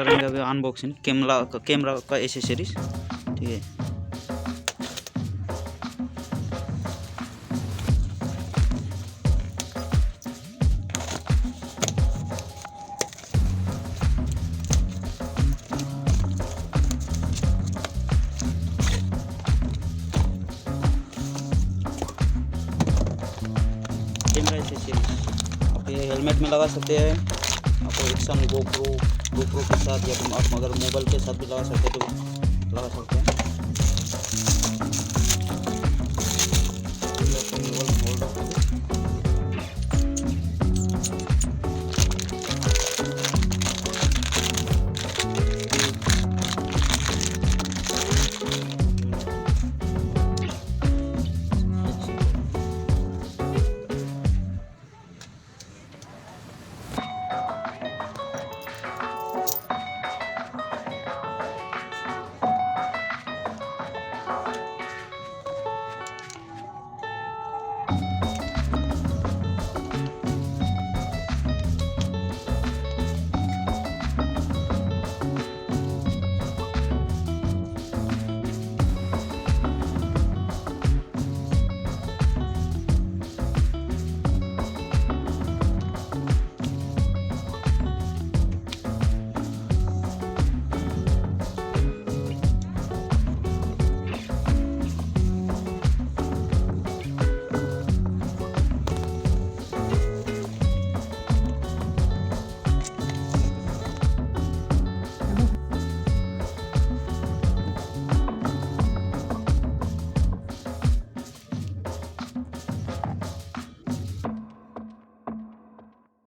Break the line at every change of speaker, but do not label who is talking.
करेंगे अभी unboxing camera का एसेसरीज। ठीक है, कैमरा एसेसरीज आप ये हेलमेट में लगा सकते हैं, आपको एक्शन गोप्रो के साथ, या फिर आप अगर मोबाइल के साथ भी लगा सकते हैं। तो